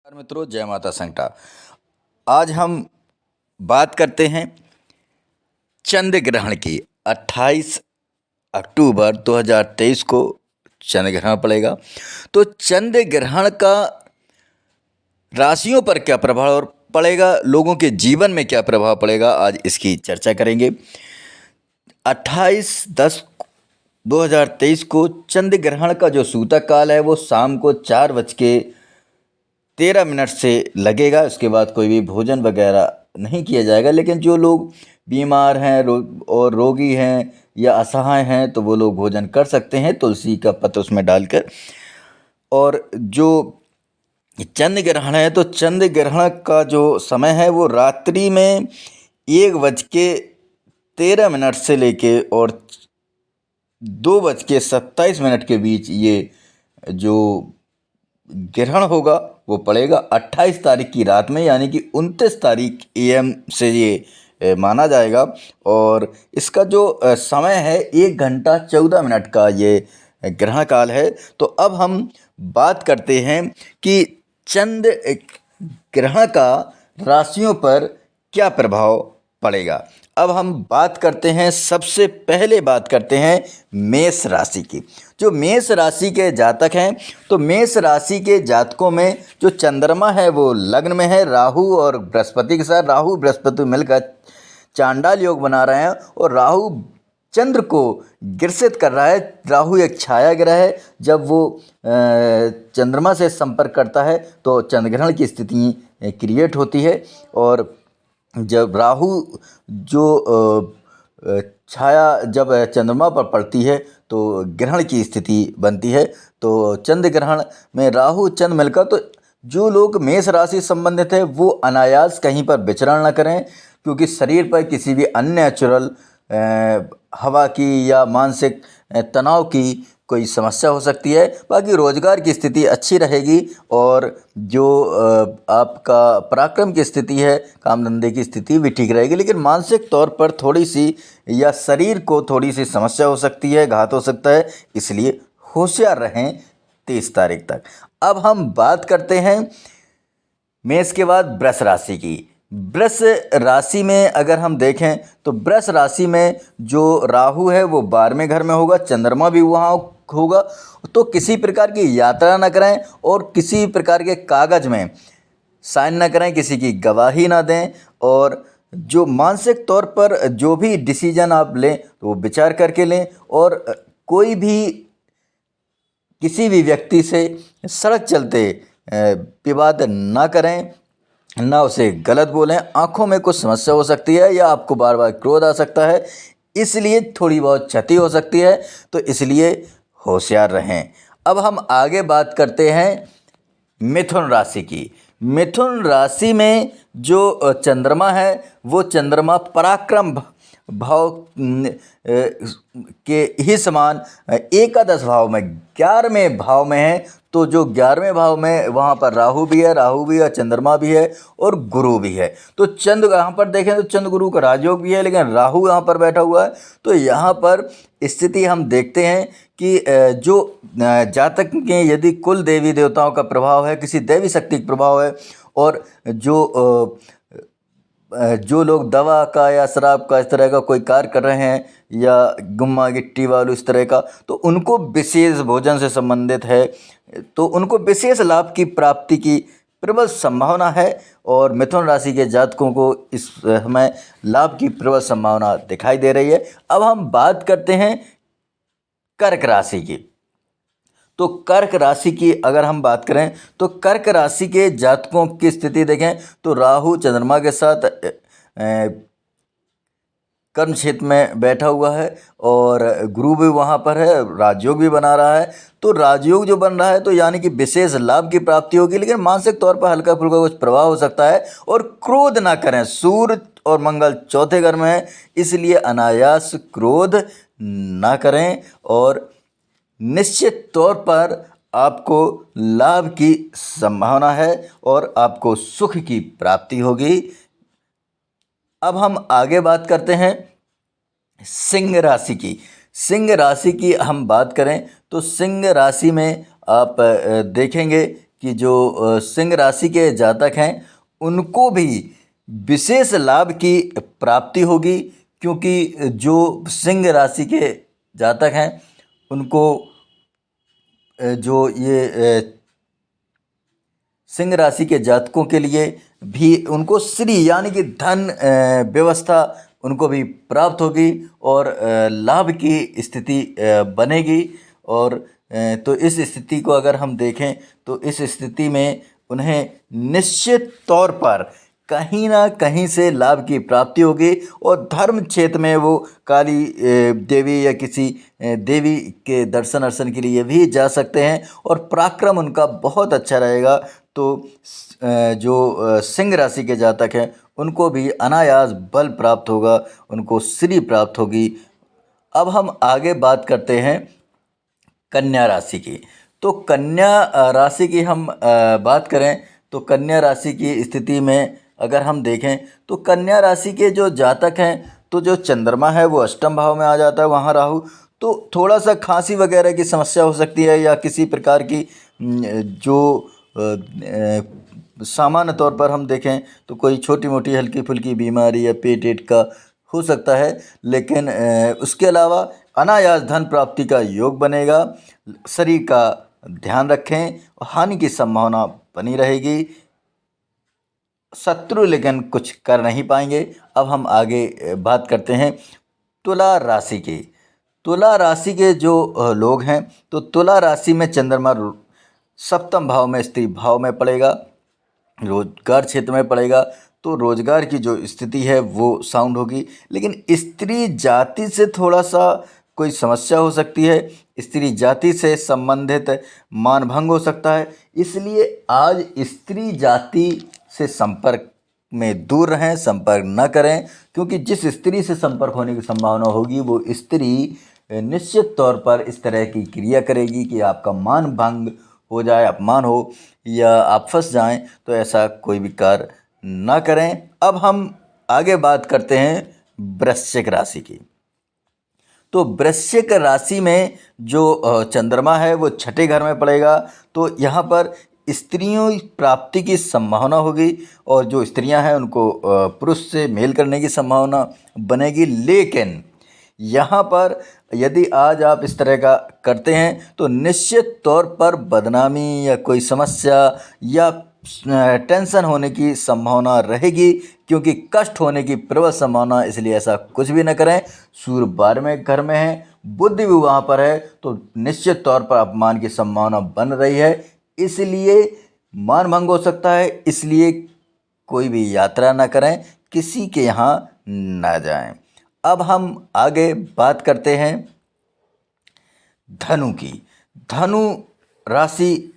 नमस्कार मित्रों, जय माता संकटा। आज हम बात करते हैं चंद्र ग्रहण की। 28 अक्टूबर 2023 को चंद्र ग्रहण पड़ेगा। तो चंद्र ग्रहण का राशियों पर क्या प्रभाव पड़ेगा, लोगों के जीवन में क्या प्रभाव पड़ेगा, आज इसकी चर्चा करेंगे। 28/10/2023 को चंद्र ग्रहण का जो सूतक काल है वो शाम को 4:13 से लगेगा। उसके बाद कोई भी भोजन वगैरह नहीं किया जाएगा, लेकिन जो लोग बीमार हैं और रोगी हैं या असहाय हैं तो वो लोग भोजन कर सकते हैं तुलसी का पत्र उसमें डालकर। और जो चंद्र ग्रहण है तो चंद्र ग्रहण का जो समय है वो रात्रि में 1:13 से लेके और 2:27 के बीच ये जो ग्रहण होगा वो पड़ेगा 28 तारीख की रात में, यानी कि 29 तारीख AM से ये माना जाएगा। और इसका जो समय है 1 घंटा 14 मिनट का ये ग्रहण काल है। तो अब हम बात करते हैं कि चंद्र ग्रहण का राशियों पर क्या प्रभाव पड़ेगा। अब हम बात करते हैं, सबसे पहले बात करते हैं मेष राशि की। जो मेष राशि के जातक हैं तो मेष राशि के जातकों में जो चंद्रमा है वो लग्न में है राहु और बृहस्पति के साथ। राहु बृहस्पति मिलकर चांडाल योग बना रहे हैं और राहु चंद्र को ग्रसित कर रहा है। राहु एक छाया ग्रह है, जब वो चंद्रमा से संपर्क करता है तो चंद्र ग्रहण की स्थिति क्रिएट होती है। और जब राहु जो छाया जब चंद्रमा पर पड़ती है तो ग्रहण की स्थिति बनती है। तो चंद्र ग्रहण में राहु चंद्र मिलकर, तो जो लोग मेष राशि संबंधित है वो अनायास कहीं पर विचरण न करें, क्योंकि शरीर पर किसी भी अननेचुरल हवा की या मानसिक तनाव की कोई समस्या हो सकती है। बाकी रोजगार की स्थिति अच्छी रहेगी और जो आपका पराक्रम की स्थिति है, काम धंधे की स्थिति भी ठीक रहेगी, लेकिन मानसिक तौर पर थोड़ी सी या शरीर को थोड़ी सी समस्या हो सकती है, घात हो सकता है, इसलिए होशियार रहें 30 तारीख तक। अब हम बात करते हैं मेष के बाद वृष राशि की। वृष राशि में अगर हम देखें तो वृष राशि में जो राहु है वो 12वें घर में होगा, चंद्रमा भी वहाँ होगा। तो किसी प्रकार की यात्रा न करें और किसी प्रकार के कागज में साइन न करें, किसी की गवाही ना दें। और जो मानसिक तौर पर जो भी डिसीजन आप लें तो वो विचार करके लें। और कोई भी किसी भी व्यक्ति से सड़क चलते विवाद ना करें, ना उसे गलत बोलें। आंखों में कुछ समस्या हो सकती है या आपको बार बार क्रोध आ सकता है, इसलिए थोड़ी बहुत क्षति हो सकती है, तो इसलिए होशियार रहें। अब हम आगे बात करते हैं मिथुन राशि की। मिथुन राशि में जो चंद्रमा है वो चंद्रमा पराक्रम भाव के ही समान एकादश भाव में 11वें भाव में है। तो जो 11वें भाव में वहाँ पर राहु भी है, चंद्रमा भी है और गुरु भी है। तो चंद्र यहाँ पर देखें तो चंद्र गुरु का राजयोग भी है, लेकिन राहु यहाँ पर बैठा हुआ है। तो यहाँ पर स्थिति हम देखते हैं कि जो जातक के यदि कुल देवी देवताओं का प्रभाव है, किसी देवी शक्ति का प्रभाव है, और जो लोग दवा का या शराब का इस तरह का कोई कार्य कर रहे हैं या गुम्मा गिट्टी वालू इस तरह का, तो उनको विशेष भोजन से संबंधित है, तो उनको विशेष लाभ की प्राप्ति की प्रबल संभावना है। और मिथुन राशि के जातकों को इस समय लाभ की प्रबल संभावना दिखाई दे रही है। अब हम बात करते हैं कर्क राशि की। तो कर्क राशि की अगर हम बात करें तो कर्क राशि के जातकों की स्थिति देखें तो राहु चंद्रमा के साथ कर्म क्षेत्र में बैठा हुआ है और गुरु भी वहाँ पर है, राजयोग भी बना रहा है। तो राजयोग जो बन रहा है तो यानी कि विशेष लाभ की प्राप्ति होगी, लेकिन मानसिक तौर पर हल्का फुल्का कुछ प्रभाव हो सकता है। और क्रोध ना करें, सूर्य और मंगल चौथे घर में है, इसलिए अनायास क्रोध ना करें और निश्चित तौर पर आपको लाभ की संभावना है और आपको सुख की प्राप्ति होगी। अब हम आगे बात करते हैं सिंह राशि की। सिंह राशि की हम बात करें तो सिंह राशि में आप देखेंगे कि जो सिंह राशि के जातक हैं उनको भी विशेष लाभ की प्राप्ति होगी, क्योंकि जो सिंह राशि के जातक हैं उनको जो ये सिंह राशि के जातकों के लिए भी उनको श्री यानी कि धन व्यवस्था उनको भी प्राप्त होगी और लाभ की स्थिति बनेगी। और तो इस स्थिति को अगर हम देखें तो इस स्थिति में उन्हें निश्चित तौर पर कहीं ना कहीं से लाभ की प्राप्ति होगी और धर्म क्षेत्र में वो काली देवी या किसी देवी के दर्शन अर्शन के लिए भी जा सकते हैं और पराक्रम उनका बहुत अच्छा रहेगा। तो जो सिंह राशि के जातक हैं उनको भी अनायास बल प्राप्त होगा, उनको श्री प्राप्त होगी। अब हम आगे बात करते हैं कन्या राशि की। तो कन्या राशि की हम बात करें तो कन्या राशि की स्थिति में अगर हम देखें तो कन्या राशि के जो जातक हैं तो जो चंद्रमा है वो अष्टम भाव में आ जाता है, वहाँ राहु, तो थोड़ा सा खांसी वगैरह की समस्या हो सकती है या किसी प्रकार की जो सामान्य तौर पर हम देखें तो कोई छोटी मोटी हल्की फुल्की बीमारी या पेट एट का हो सकता है, लेकिन उसके अलावा अनायास धन प्राप्ति का योग बनेगा। शरीर का ध्यान रखें, हानि की संभावना बनी रहेगी, शत्रु लेकिन कुछ कर नहीं पाएंगे। अब हम आगे बात करते हैं तुला राशि की। तुला राशि के जो लोग हैं तो तुला राशि में चंद्रमा सप्तम भाव में स्त्री भाव में पड़ेगा, रोजगार क्षेत्र में पड़ेगा, तो रोजगार की जो स्थिति है वो साउंड होगी, लेकिन स्त्री जाति से थोड़ा सा कोई समस्या हो सकती है, स्त्री जाति से संबंधित मानभंग हो सकता है, इसलिए आज स्त्री जाति से संपर्क में दूर रहें, संपर्क न करें, क्योंकि जिस स्त्री से संपर्क होने की संभावना होगी वो स्त्री निश्चित तौर पर इस तरह की क्रिया करेगी कि आपका मान भंग हो जाए, अपमान हो या आप फंस जाएं, तो ऐसा कोई भी कार्य ना करें। अब हम आगे बात करते हैं वृश्चिक राशि की। तो वृश्चिक राशि में जो चंद्रमा है वो छठे घर में पड़ेगा, तो यहाँ पर स्त्रियों प्राप्ति की संभावना होगी और जो स्त्रियां हैं उनको पुरुष से मेल करने की संभावना बनेगी। लेकिन यहाँ पर यदि आज आप इस तरह का करते हैं तो निश्चित तौर पर बदनामी या कोई समस्या या टेंशन होने की संभावना रहेगी, क्योंकि कष्ट होने की प्रबल संभावना, इसलिए ऐसा कुछ भी न करें। सूर्य 12वें घर में है, बुद्धि भी वहाँ पर है, तो निश्चित तौर पर अपमान की संभावना बन रही है, इसलिए मान भंग हो सकता है, इसलिए कोई भी यात्रा ना करें, किसी के यहाँ ना जाएं। अब हम आगे बात करते हैं धनु की। धनु राशि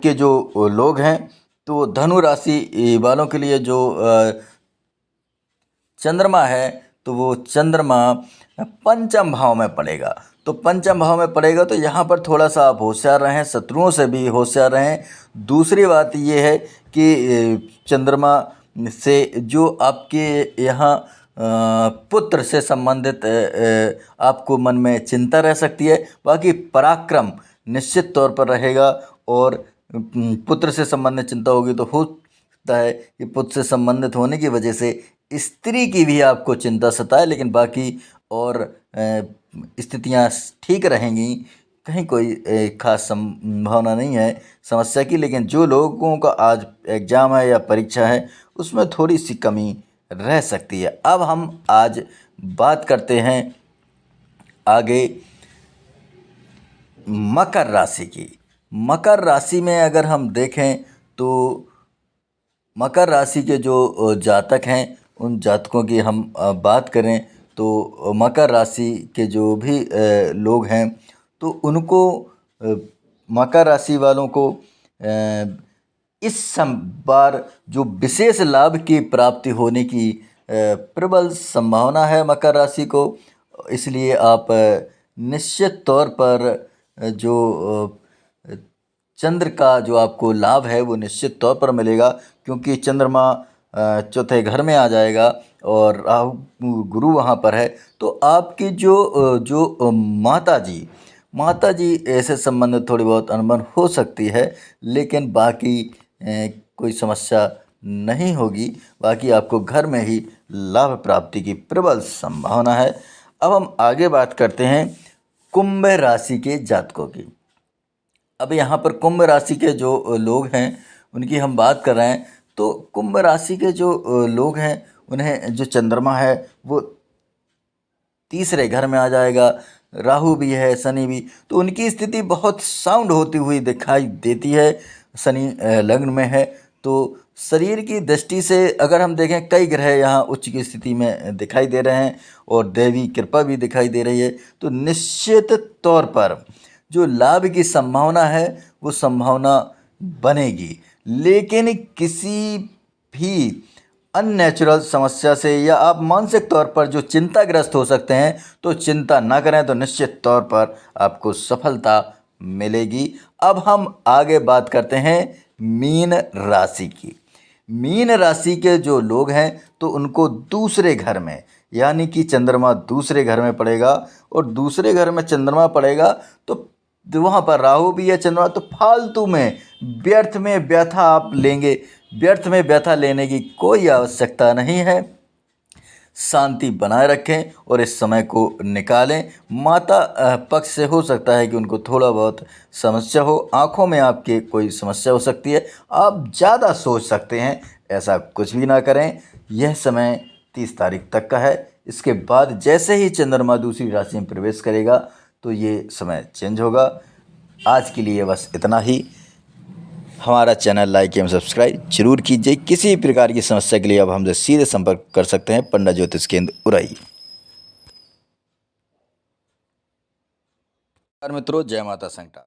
के जो लोग हैं तो धनु राशि वालों के लिए जो चंद्रमा है तो वो चंद्रमा पंचम भाव में पड़ेगा। तो पंचम भाव में पड़ेगा तो यहाँ पर थोड़ा सा आप होशियार रहें, शत्रुओं से भी होशियार रहें। दूसरी बात ये है कि चंद्रमा से जो आपके यहाँ पुत्र से संबंधित आपको मन में चिंता रह सकती है, बाकी पराक्रम निश्चित तौर पर रहेगा। और पुत्र से संबंधित चिंता होगी तो हो सकता है कि पुत्र से संबंधित होने की वजह से स्त्री की भी आपको चिंता सताए, लेकिन बाकी और स्थितियां ठीक रहेंगी, कहीं कोई खास संभावना नहीं है समस्या की। लेकिन जो लोगों का आज एग्ज़ाम है या परीक्षा है उसमें थोड़ी सी कमी रह सकती है। अब हम आज बात करते हैं आगे मकर राशि की। मकर राशि में अगर हम देखें तो मकर राशि के जो जातक हैं उन जातकों की हम बात करें तो मकर राशि के जो भी लोग हैं तो उनको मकर राशि वालों को इस बार जो विशेष लाभ की प्राप्ति होने की प्रबल संभावना है मकर राशि को, इसलिए आप निश्चित तौर पर जो चंद्र का जो आपको लाभ है वो निश्चित तौर पर मिलेगा, क्योंकि चंद्रमा चौथे घर में आ जाएगा और राहु गुरु वहाँ पर है। तो आपकी जो माता जी माता जी ऐसे संबंध थोड़ी बहुत अनबन हो सकती है, लेकिन बाकी कोई समस्या नहीं होगी। बाकी आपको घर में ही लाभ प्राप्ति की प्रबल संभावना है। अब हम आगे बात करते हैं कुंभ राशि के जातकों की। अब यहाँ पर कुंभ राशि के जो लोग हैं उनकी हम बात कर रहे हैं। तो कुंभ राशि के जो लोग हैं उन्हें जो चंद्रमा है वो तीसरे घर में आ जाएगा, राहु भी है, शनि भी, तो उनकी स्थिति बहुत साउंड होती हुई दिखाई देती है। शनि लग्न में है, तो शरीर की दृष्टि से अगर हम देखें कई ग्रह यहाँ उच्च की स्थिति में दिखाई दे रहे हैं और दैवी कृपा भी दिखाई दे रही है, तो निश्चित तौर पर जो लाभ की संभावना है वो संभावना बनेगी। लेकिन किसी भी अननेचुरल समस्या से या आप मानसिक तौर पर जो चिंताग्रस्त हो सकते हैं, तो चिंता ना करें, तो निश्चित तौर पर आपको सफलता मिलेगी। अब हम आगे बात करते हैं मीन राशि की। मीन राशि के जो लोग हैं तो उनको दूसरे घर में, यानी कि चंद्रमा दूसरे घर में पड़ेगा, और दूसरे घर में चंद्रमा पड़ेगा तो वहाँ पर राहु भी है, चंद्रमा, तो फालतू में व्यर्थ में व्यथा आप लेंगे। व्यर्थ में व्यथा लेने की कोई आवश्यकता नहीं है। शांति बनाए रखें और इस समय को निकालें। माता पक्ष से हो सकता है कि उनको थोड़ा बहुत समस्या हो, आँखों में आपके कोई समस्या हो सकती है, आप ज़्यादा सोच सकते हैं, ऐसा कुछ भी ना करें। यह समय 30 तारीख तक का है। इसके बाद जैसे ही चंद्रमा दूसरी राशि में प्रवेश करेगा तो ये समय चेंज होगा। आज के लिए बस इतना ही। हमारा चैनल लाइक एवं सब्सक्राइब जरूर कीजिए। किसी भी प्रकार की समस्या के लिए आप हमसे सीधे संपर्क कर सकते हैं। पंडा ज्योतिष केंद्र उराई। नमस्कार मित्रों, जय माता संकटा।